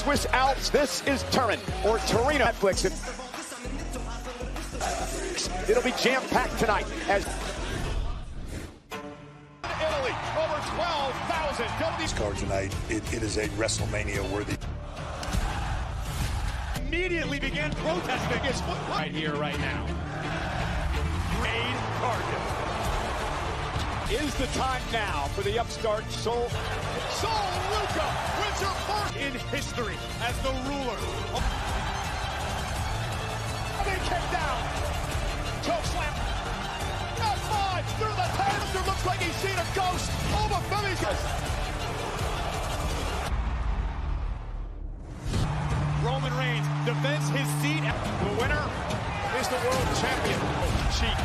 Swiss Alps. This is Turin, or Torino. Netflix. It'll be jam-packed tonight as Italy, over 12,000. This card tonight, it is a WrestleMania worthy. Immediately began protesting his foot right here, right now. Wade Cargill. Is the time now for the upstart Sol Luca wins her first in history as the ruler. They kick down. Choke slam. F5 through the tail. Looks like he's seen a ghost. Over Philly's. Roman Reigns defends his seat. The winner is the world champion. Cheek.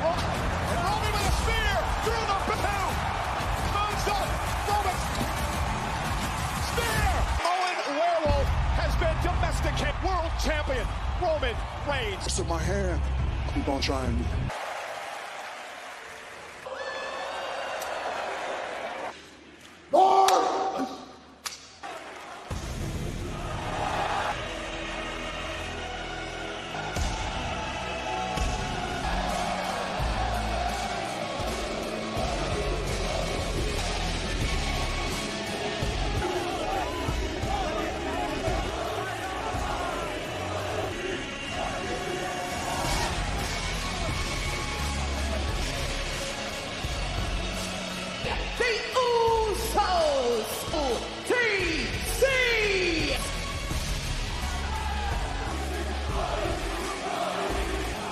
Roman with a spear through the bow. Moves up. Roman. Spear. Owen Werewolf has been domesticated. World champion Roman Reigns. So my hand, keep on trying.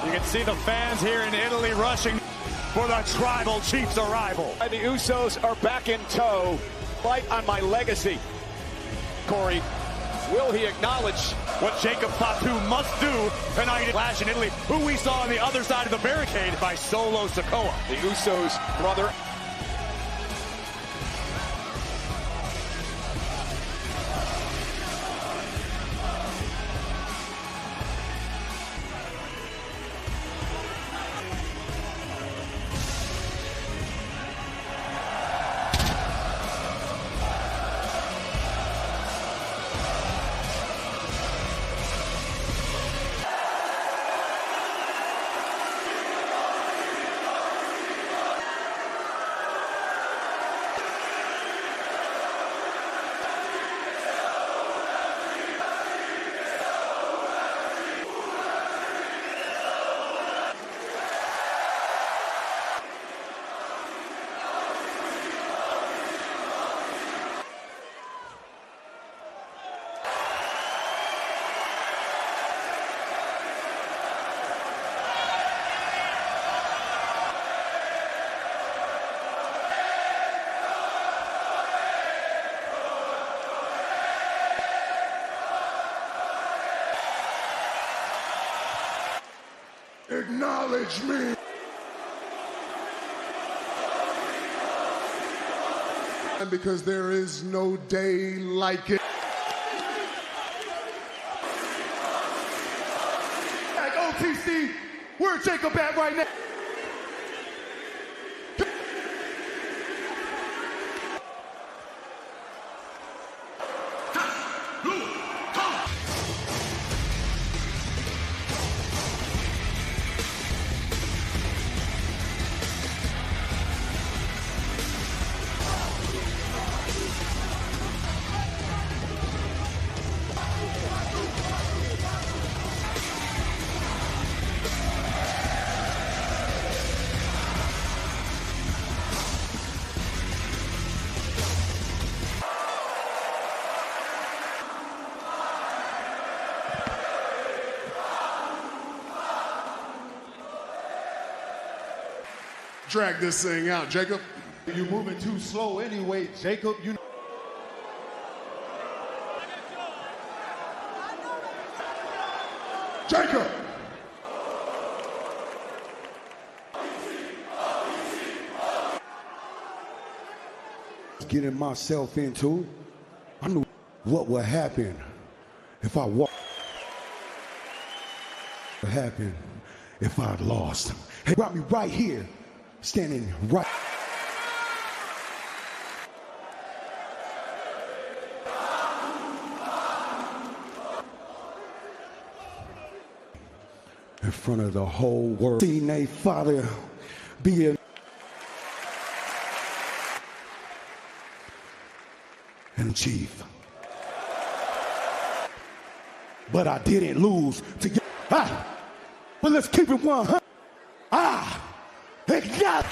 You can see the fans here in Italy rushing for the Tribal Chief's arrival. The Usos are back in tow. Fight on my legacy. Corey, will he acknowledge what Jacob Fatu must do tonight at Clash in Italy, who we saw on the other side of the barricade by Solo Sikoa. The Usos' brother. Acknowledge me. Because there is no day like it. At OTC, where's Jacob at right now? Drag this thing out, Jacob. You're moving too slow anyway, Jacob. Jacob! Getting myself into, I knew what would happen if I walked. What would happen if I lost? He brought me right here, standing right. in front of the whole world. Seen their father be in chief. But I didn't lose to get. But let's keep it 100. It got.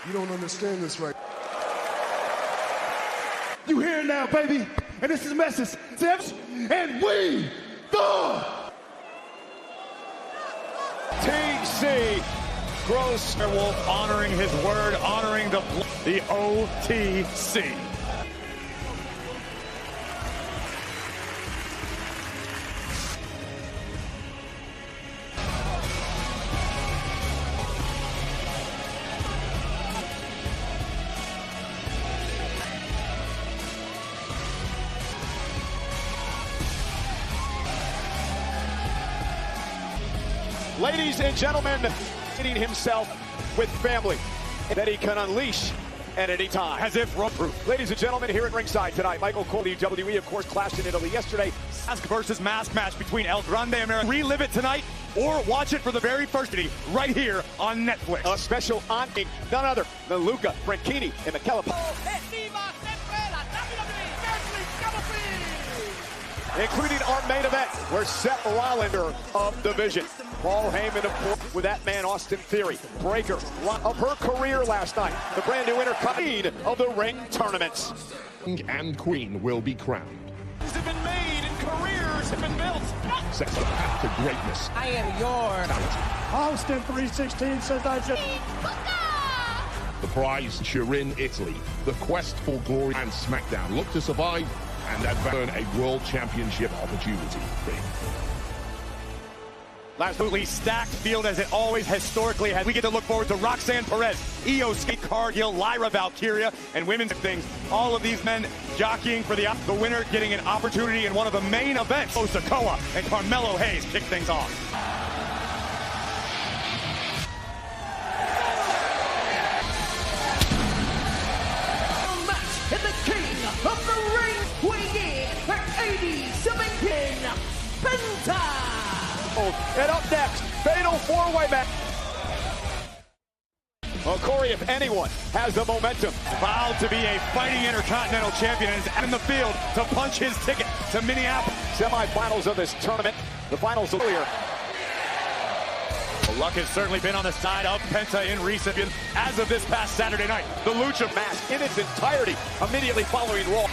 You don't understand this right. You here now, baby, and this is a message to everyone, and we the TC Gross Wolf honoring his word, honoring the OTC. Ladies and gentlemen, hitting himself with family that he can unleash at any time. As if proof. Ladies and gentlemen, here at ringside tonight, Michael Cole, WWE, of course, clashed in Italy yesterday. Mask versus mask match between El Grande America. Relive it tonight or watch it for the very first time right here on Netflix. A special on none other than Luca Franchini and Michela. Including our main event, where Seth Rollins of Division. Paul Heyman, of course, with that man, Austin Theory. Breaker of her career last night. The brand new Intercontinental of the Ring tournaments. King and Queen will be crowned. Have been made and careers have been built. Sets the path to greatness. I am your Austin 316 says I just. The prize, Turin, Italy. The quest for glory and SmackDown. Look to survive and earn a world championship opportunity. Absolutely stacked field as it always historically has. We get to look forward to Roxanne Perez, Io Sky, Cargill, Lyra Valkyria, and women's things. All of these men jockeying for the winner getting an opportunity in one of the main events. Sikoa and Carmelo Hayes kick things off. match in the king of the ring, weighing in at 87 King Penta. And up next, fatal four-way match. Well, Corey, if anyone has the momentum, vowed to be a fighting Intercontinental Champion, and is in the field to punch his ticket to Minneapolis. Semifinals of this tournament, the finals earlier. Well, luck has certainly been on the side of Penta in recent years. As of this past Saturday night, the Lucha match in its entirety, immediately following Raw.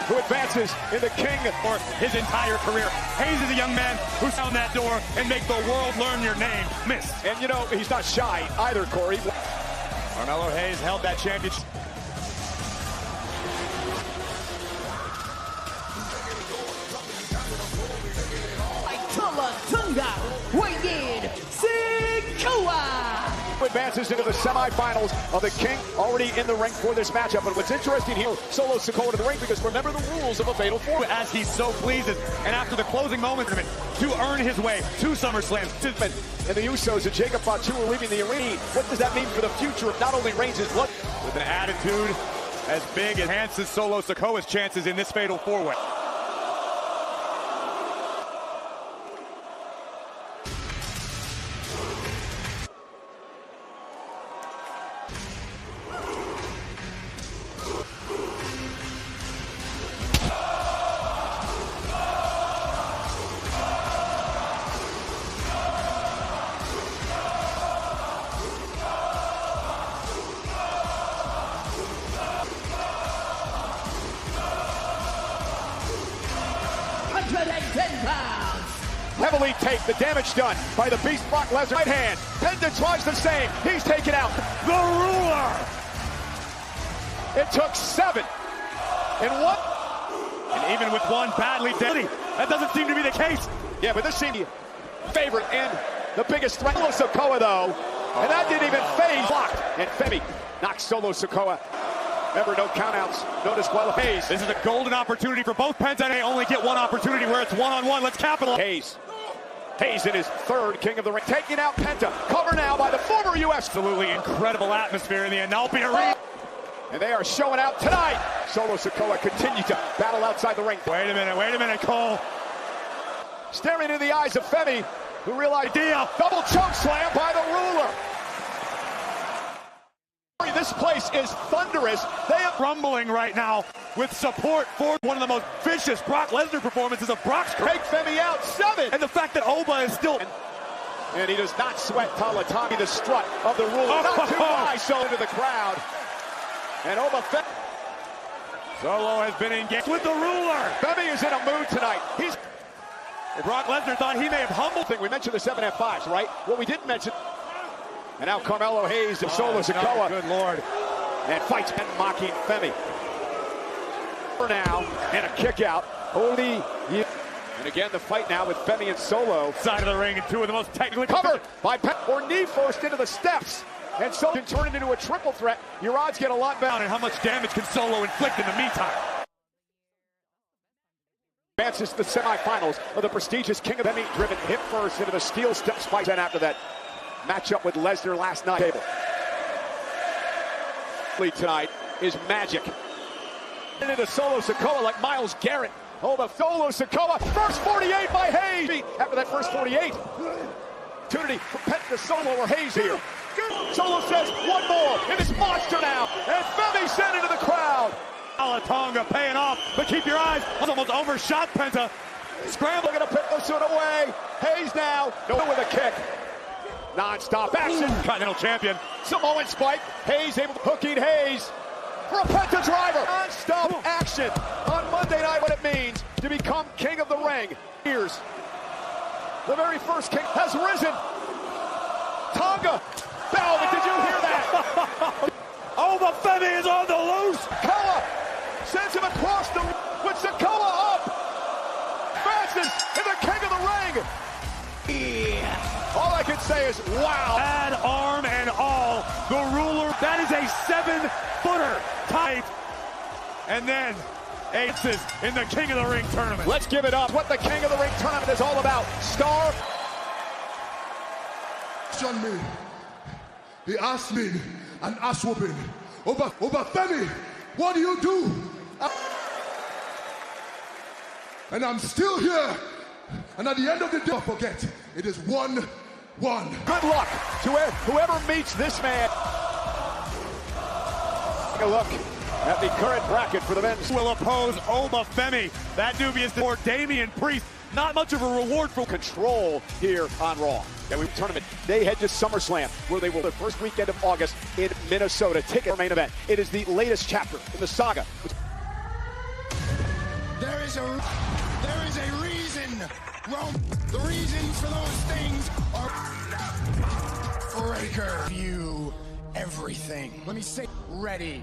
Who advances in the king for his entire career. Hayes is a young man who's down that door and make the world learn your name. Miss. And you know, he's not shy either, Corey. Carmelo Hayes held that championship. Tunga, weighing in Sikoa. Advances into the semifinals of the King, already in the ring for this matchup. But what's interesting here, Solo Sikoa to the ring, because remember the rules of a fatal four. As he so pleases, and after the closing moments of it, to earn his way to SummerSlam. And the Usos and Jacob Fatu are leaving the arena. What does that mean for the future of not only Reigns' blood, with an attitude as big as enhances Solo Sikoa's chances in this fatal four-way. Heavily taped, the damage done by the Beast Brock Lesnar. Right hand, Penta tries the same, he's taken out. The ruler! It took 7 and 1. And even with one badly dead, that doesn't seem to be the case. Yeah, but this seemed favorite and the biggest threat. Solo Sikoa though, and that didn't even phase. Blocked, and Femi knocks Solo Sikoa. Remember, no countouts, no disqualifications. This is a golden opportunity for both Penta, and they only get one opportunity where it's one-on-one. Let's capitalize. Hayes Hayes in his third King of the Ring, taking out Penta. Cover now by the former U.S. Absolutely incredible atmosphere in the Analpi Arena. And they are showing out tonight. Solo Sikoa continues to battle outside the ring. Wait a minute, Cole. Staring into the eyes of Femi, who realized double choke slam by the ruler. This place is thunderous. They are rumbling right now with support for one of the most vicious Brock Lesnar performances of Brock's career. Take Femi out, 7. And the fact that Oba is still... And he does not sweat Talatami, the strut of the ruler. Not too high, so into the crowd. And Oba Femi. Solo has been engaged with the ruler. Femi is in a mood tonight. Brock Lesnar thought he may have humbled. We mentioned the 7F5s, right? What we didn't mention. And now Carmelo Hayes and Solo Sikoa. Good Lord. And fights and mocking Femi. For now, and a kick out. Only. And again, the fight now with Femi and Solo. Side of the ring and two of the most technically covered by or knee first into the steps. And Solo can turn it into a triple threat. Your odds get a lot better. And how much damage can Solo inflict in the meantime? Advances to the semifinals of the prestigious King of the Ring, driven hip first into the steel step spikes, and after that matchup with Lesnar last night. Tonight is magic. Into Solo Sikoa like Myles Garrett. Oh, the Solo Sikoa, first 48 by Hayes. After that first 48, opportunity for Penta, Solo or Hayes here. Solo says one more, and it's monster now, and Femi sent into the crowd. Tonga paying off, but keep your eyes. Almost overshot Penta. Scramble, gonna pick this one away. Hayes now, with a kick. Non-stop action. Continental champion. Samoan spike. Hayes able to hook in Hayes for a Penta driver. Non-stop action on Monday night. What it means to become King of the Ring. Here's the very first king has risen. Tonga. Balvin, did you hear that? Oba Femi is on the loose. Sikoa sends him across the with Sikoa up. Manson in the King of the Ring. Yeah. All I can say is, wow. Bad arm and all. The ruler, that is a 7-footer tight. And then aces in the King of the Ring tournament. Let's give it up. What the King of the Ring tournament is all about. Star. John me. He asked me an ass whooping. Oba Femi, what do you do? And I'm still here. And at the end of the day, don't forget, it is 1-1. Good luck to whoever meets this man. Take a look at the current bracket for the men's. Will oppose Oba Femi. That dubious for Damian Priest. Not much of a reward for control here on Raw. Tournament. They head to SummerSlam, where they will the first weekend of August in Minnesota. Ticket for main event. It is the latest chapter in the saga. There is a reason, Rome. The reasons for those things are Breaker. View everything. Let me say, ready.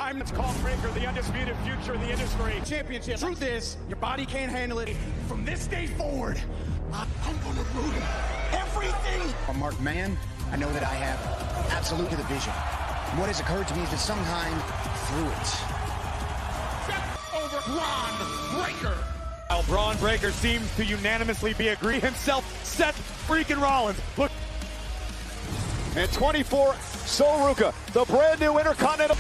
It's called Breaker, the undisputed future in the industry. Championship. Truth is, your body can't handle it. From this day forward, I'm gonna ruin everything. I'm Mark Mann. I know that I have absolute vision. What has occurred to me is that sometime through it. Over Bron Breakker. While Bron Breakker seems to unanimously be agreeing himself, Seth freaking Rollins. Look. And 24, Sol Ruca, the brand new Intercontinental.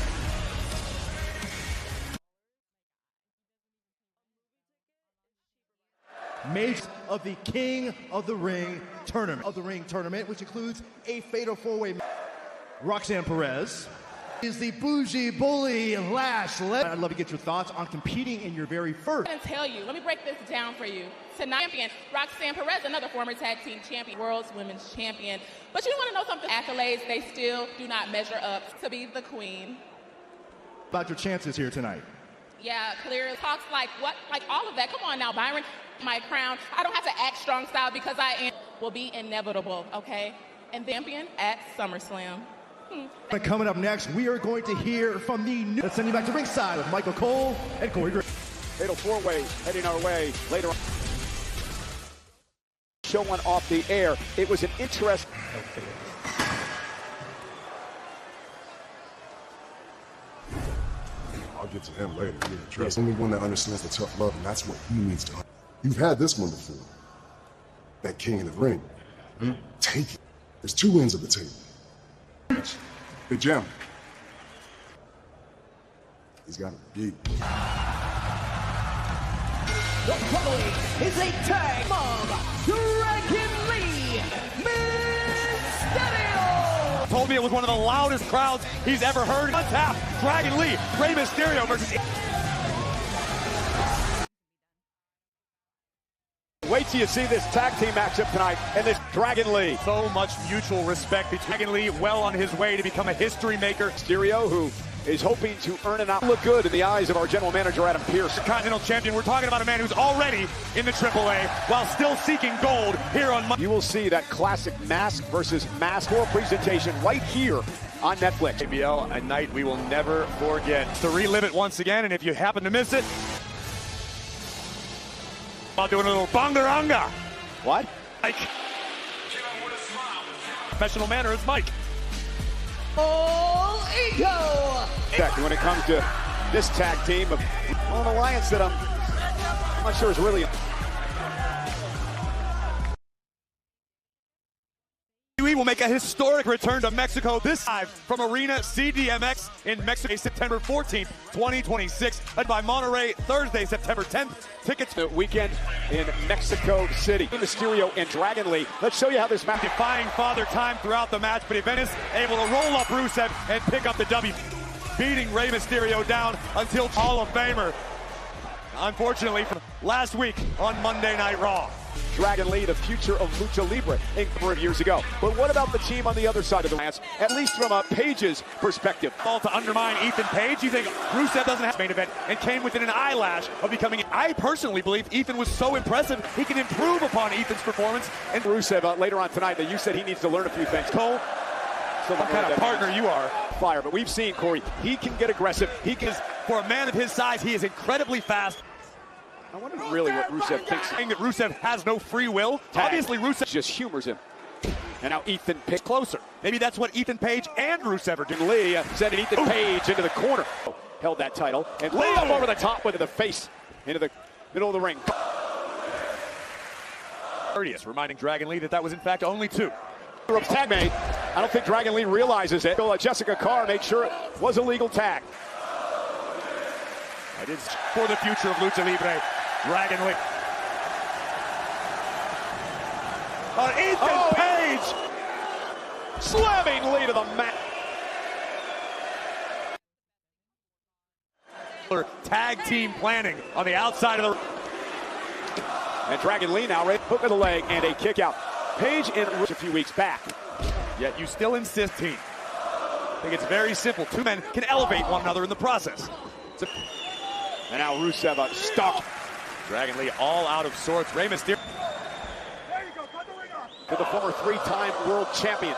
Major of the King of the Ring tournament, which includes a fatal four-way. Roxanne Perez is the bougie bully Lash. I'd love to get your thoughts on competing in your very first. I'm going to tell you, let me break this down for you. Tonight, champion Roxanne Perez, another former tag team champion, world's women's champion. But you want to know something? Accolades, they still do not measure up to be the queen. About your chances here tonight. Yeah, clear talks like what? Like all of that. Come on now, Byron. My crown. I don't have to act strong style because will be inevitable, okay? And the champion at SummerSlam. Coming up next, we are going to hear from the new. Let's send you back to ringside with Michael Cole and Corey Graves. Fatal four-way heading our way later on. Show one off the air. It was an interesting. I'll get to him later. He's only one that understands the tough love, and that's what he needs to. You've had this one before. that king in the ring. Take it. There's 2 ends of the table. The gem. He's got a beat. The following is a tag of Dragon Lee Mysterio. Told me it was one of the loudest crowds he's ever heard. On tap, Dragon Lee, Rey Mysterio versus... Wait till you see this tag team matchup tonight and this Dragon Lee. So much mutual respect between Dragon Lee, well on his way to become a history maker. Mysterio, who is hoping to earn an out. Look good in the eyes of our general manager, Adam Pearce. The Continental Champion. We're talking about a man who's already in the AAA while still seeking gold here on Monday. You will see that classic mask versus mask or presentation right here on Netflix. JBL, a night we will never forget. To relive it once again, and if you happen to miss it, I'll do a little bongaranga. What? Mike. Professional manner is Mike. All Ego. When it comes to this tag team of an alliance that I'm not sure is really. We will make a historic return to Mexico, this time from Arena CDMX in Mexico, September 14th, 2026, led by Monterrey, Thursday, September 10th. Tickets the weekend in Mexico City. Mysterio and Dragon Lee. Let's show you how this match. Defying Father Time throughout the match, but Evenis able to roll up Rusev and pick up the W, beating Rey Mysterio down until Hall of Famer. Unfortunately, from last week on Monday Night Raw. Dragon Lee, the future of Lucha Libre a number of years ago. But what about the team on the other side of the dance, at least from a Page's perspective? All to undermine Ethan Page. You think Rusev doesn't have a main event and came within an eyelash of becoming... I personally believe Ethan was so impressive, he can improve upon Ethan's performance. And Rusev, later on tonight, that you said he needs to learn a few things. Cole, what kind of partner you are. Fire, but we've seen, Corey, he can get aggressive. He can, for a man of his size, he is incredibly fast. I wonder really what Rusev thinks. Saying that Rusev has no free will. Obviously, Rusev just humors him. And now Ethan Page closer. Maybe that's what Ethan Page and Rusev are doing. Lee sending Ethan Page into the corner. Held that title. And Lee up over the top with the face into the middle of the ring. Reminding Dragon Lee that was in fact only 2. Tag mate. I don't think Dragon Lee realizes it. Jessica Carr made sure it was a legal tag. It is for the future of Lucha Libre. Dragon Lee. Ethan Page! Slamming Lee to the mat. Tag team planning on the outside of the... And Dragon Lee now, right hook of the leg and a kick out. Page in a few weeks back. Yet you still insist, team. I think it's very simple. 2 men can elevate one another in the process. And now Rusev stuck. Dragon Lee all out of sorts. Rey Mysterio. To the former 3-time world champion.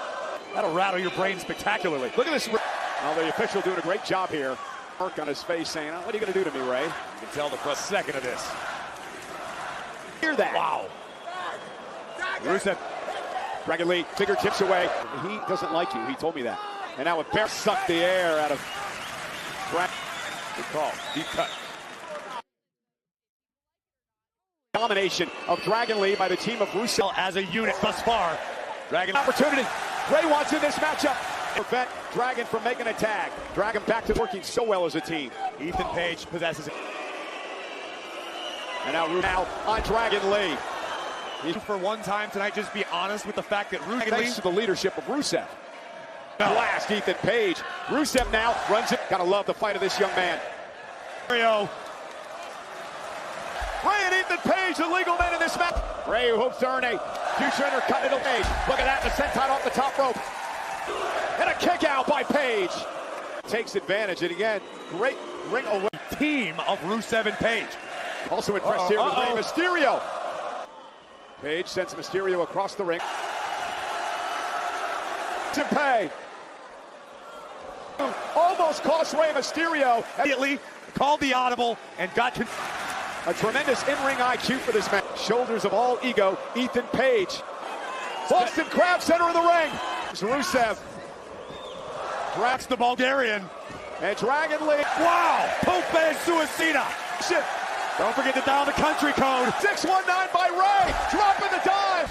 That'll rattle your brain spectacularly. Look at this. Now the official doing a great job here. Mark on his face saying, what are you going to do to me, Ray? You can tell the first second of this. Hear that. Wow. Rusev. Dragon Lee, fingertips away. He doesn't like you. He told me that. And now a bear sucked the air out of Dragon. Good call. Deep cut. Domination of Dragon Lee by the team of Rusev as a unit thus far. Dragon opportunity. Ray wants in this matchup. Prevent Dragon from making a tag. Dragon back to working so well as a team. Ethan Page possesses it. And now on Dragon Lee. For one time tonight, just be honest with the fact that Rusev... Thanks to the leadership of Rusev. Blast Ethan Page. Rusev now runs it. Gotta love the fight of this young man. Ray and Ethan Page, the legal men in this match. Ray, who hopes to earn a future Intercontinental Page. Look at that, the senton off the top rope. And a kick out by Page. Takes advantage, and again, great ring away. Team of Rusev and Page. Also impressed here with Rey Mysterio. Page sends Mysterio across the ring. To pay. Almost cost Rey Mysterio. Immediately called the audible and got... A tremendous in-ring IQ for this man. Shoulders of all ego, Ethan Page. Boston Crab, center of the ring. It's Rusev. Drax the Bulgarian. And Dragon Lee. Wow! Tope Suicida. Don't forget to dial the country code. 619 by Ray. Dropping the dive.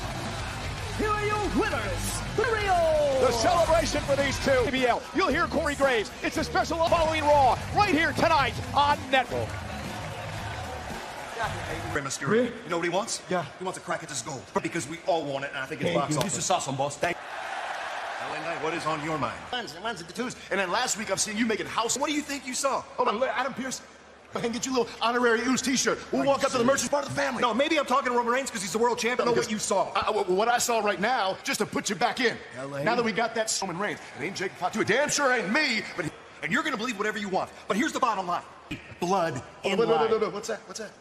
Here are your winners, the Rio. The celebration for these two. BBL. You'll hear Corey Graves. It's a special following Raw right here tonight on Network. Rey Mysterio. Really? You know what he wants? Yeah. He wants a crack at this gold. Because we all want it, and I think it's box office. This is awesome, boss. Thank you. LA Knight, what is on your mind? Mine's at the twos. And then last week I've seen you making house. What do you think you saw? Hold on, Adam Pearce. I can get you a little honorary Ooze t-shirt. We'll walk up to the merch. It's part of the family. No, maybe I'm talking to Roman Reigns because he's the world champion. I know what you saw. What I saw right now, just to put you back in. LA. Now that we got that Roman Reigns, it ain't Jake Fatu. It damn sure ain't me, but and you're going to believe whatever you want. But here's the bottom line. Blood and lies. What's that? What's that?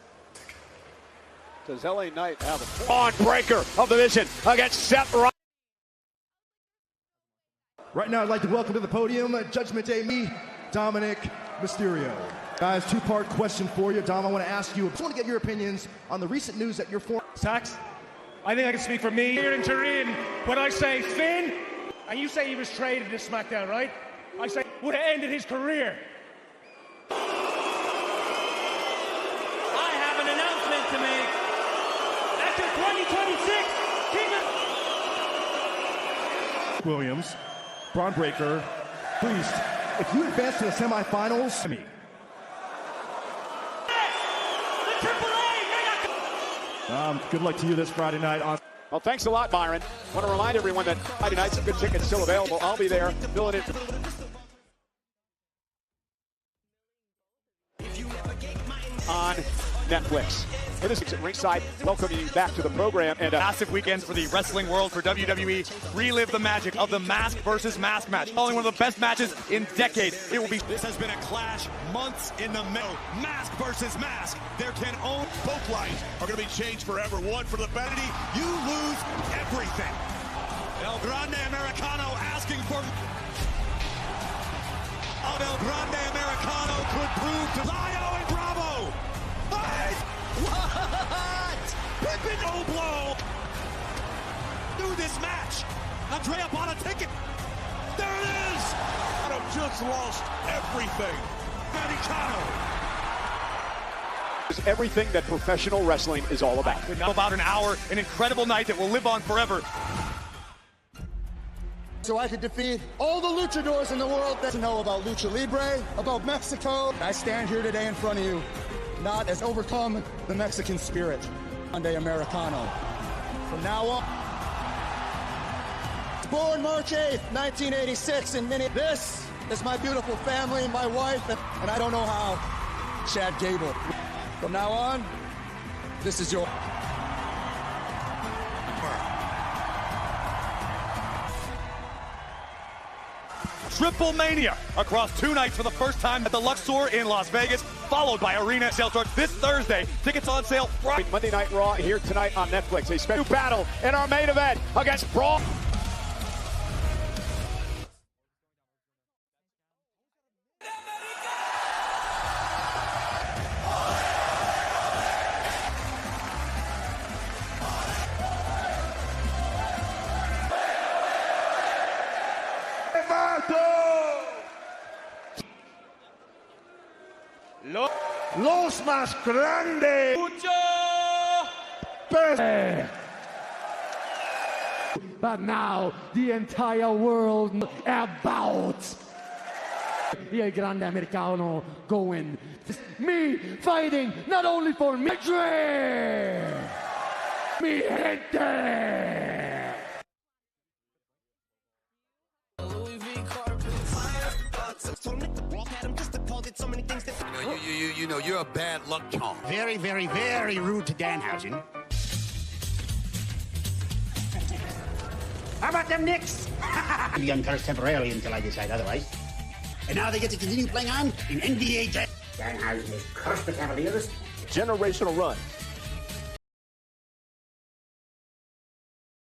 Does LA Knight have a Braun Breaker of the Vision against Seth Rollins? Right now, I'd like to welcome to the podium, Judgment Day, me, Dominic Mysterio. Guys, two-part question for you. Dom, I want to ask you, I just want to get your opinions on the recent news that you're for. Sax, I think I can speak for me here in Turin. When I say Finn, and you say he was traded to SmackDown, right? I say would have ended his career. I have an announcement to make. After 2026, Williams, Braun Breaker, Priest, if you advance to the semifinals, good luck to you this Friday night. Well, thanks a lot, Byron. I want to remind everyone that Friday night's a good ticket still available. I'll be there filling it. On Netflix. It is at ringside, welcoming you back to the program. And massive weekends for the wrestling world for WWE. Relive the magic of the mask versus mask match. Following one of the best matches in decades. It will be. This has been a clash months in the middle. Mask versus mask. There can only both lines are going to be changed forever. One for the vanity. You lose everything. El Grande Americano asking for. El Grande Americano could prove to Lio and Bravo. What? Pippin no blow. Do this match. Andrea bought a ticket. There it is. Adam just lost everything. Americano. It's everything that professional wrestling is all about. About an hour, an incredible night that will live on forever. So I could defeat all the luchadors in the world that know about Lucha Libre, about Mexico. I stand here today in front of you, not as overcome the Mexican spirit. Grande Americano. From now on. Born March 8th, 1986 in Minneapolis. This is my beautiful family, my wife, and I don't know how, Chad Gable. From now on, this is your... Triple Mania across 2 nights for the first time at the Luxor in Las Vegas, followed by Arena sales starts this Thursday. Tickets on sale Friday. Monday Night Raw here tonight on Netflix. A special battle in our main event against Braun. Los más grandes. But now the entire world about El Grande Americano going. Me fighting not only for me, mi gente. You know, you're a bad luck charm. Very, very, very rude to Danhausen. How about them Knicks? Be uncursed temporarily until I decide otherwise. And now they get to continue playing on in NBA Jam. Danhausen is cursed the Cavaliers. Generational run